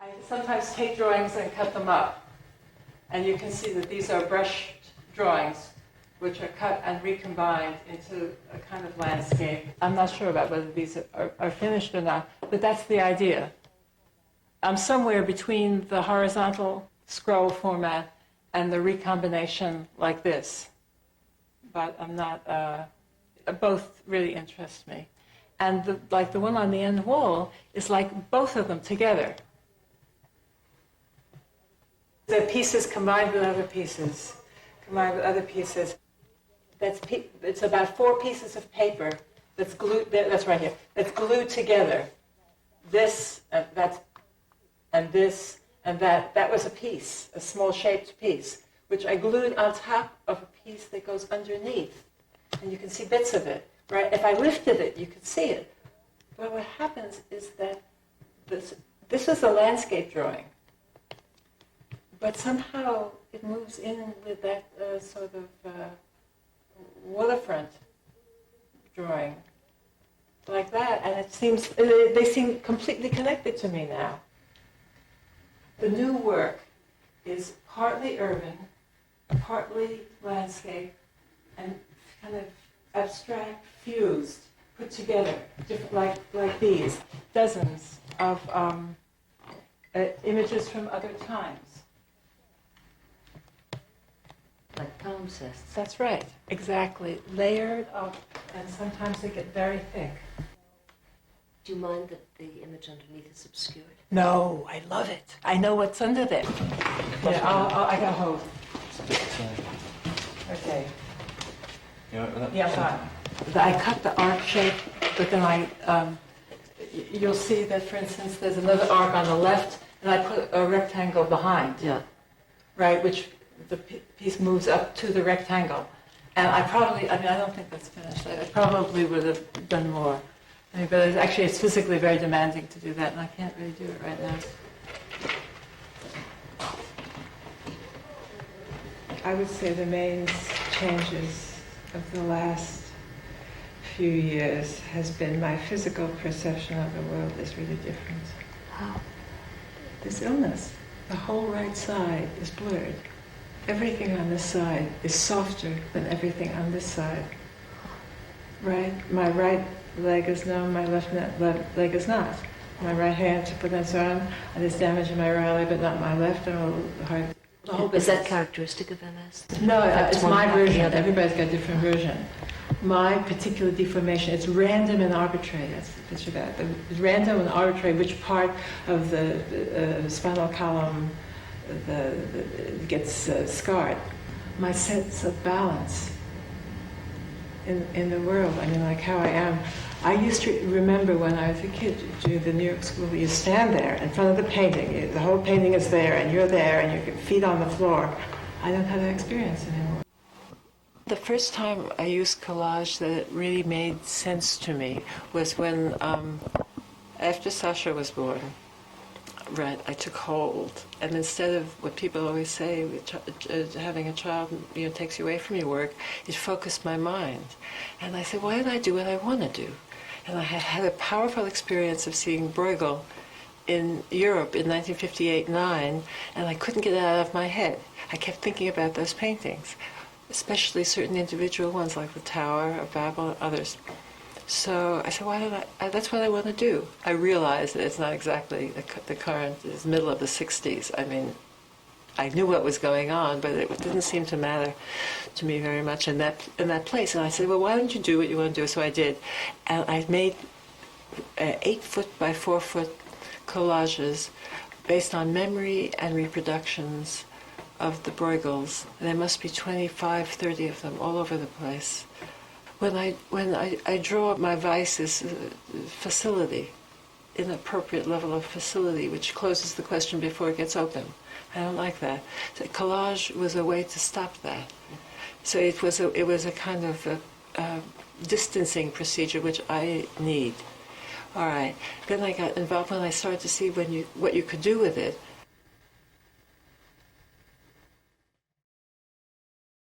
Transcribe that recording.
I sometimes take drawings and cut them up. And you can see that these are brushed drawings, which are cut and recombined into a kind of landscape. I'm not sure about whether these are finished or not, but that's the idea. I'm somewhere between the horizontal scroll format and the recombination like this. But I'm not, both really interest me. And the one on the end wall is like both of them together. The pieces combined with other pieces, combined with other pieces. It's about 4 pieces of paper that's glued, that's right here, that's glued together. This, and this, and that. That was a piece, a small shaped piece, which I glued on top of a piece that goes underneath. And you can see bits of it, right? If I lifted it, you could see it. But what happens is that this is a landscape drawing. But somehow it moves in with that sort of waterfront drawing, like that, and it seems they seem completely connected to me now. The new work is partly urban, partly landscape, and kind of abstract, fused, put together, different, like these, dozens of images from other times. Like palimpsests. That's right, exactly. Layered up, and sometimes they get very thick. Do you mind that the image underneath is obscured? No, I love it. I know what's under there. Yeah, I got hold. Okay. Yeah, fine. I cut the arc shape, but then you'll see that, for instance, there's another arc on the left, and I put a rectangle behind. Yeah. Right, which the piece moves up to the rectangle. And I don't think that's finished. I probably would have done more. But it's physically very demanding to do that, and I can't really do it right now. I would say the main changes of the last few years has been my physical perception of the world is really different. How? This illness, the whole right side is blurred. Everything on this side is softer than everything on this side. Right? My right leg is numb, my left leg is not. My right hand to put this on, and there's damage in my right leg, but not my left. Is that characteristic of MS? No, it's my version. Everybody's got a different version. My particular deformation, it's random and arbitrary. That's the picture of that. It's random and arbitrary which part of the spinal column gets scarred. My sense of balance in the world, like how I am. I used to remember when I was a kid, during the New York School, you stand there in front of the painting. The whole painting is there, and you're there, and your feet on the floor. I don't have that experience anymore. The first time I used collage that really made sense to me was when, after Sasha was born, right, I took hold, and instead of what people always say, having a child takes you away from your work, it focused my mind. And I said, why don't I do what I want to do? And I had a powerful experience of seeing Bruegel in Europe in 1958-9, and I couldn't get it out of my head. I kept thinking about those paintings, especially certain individual ones like the Tower of Babel and others. So I said, why don't that's what I want to do. I realized that it's not exactly the current, it's middle of the 60s. I knew what was going on, but it didn't seem to matter to me very much in that place. And I said, well, why don't you do what you want to do? So I did. And I made 8-foot by 4-foot collages based on memory and reproductions of the Bruegels. There must be 25, 30 of them all over the place. When I draw, my vice is facility, inappropriate level of facility, which closes the question before it gets open. I don't like that. So collage was a way to stop that. So it was a kind of distancing procedure, which I need. All right. Then I got involved when I started to see what you could do with it.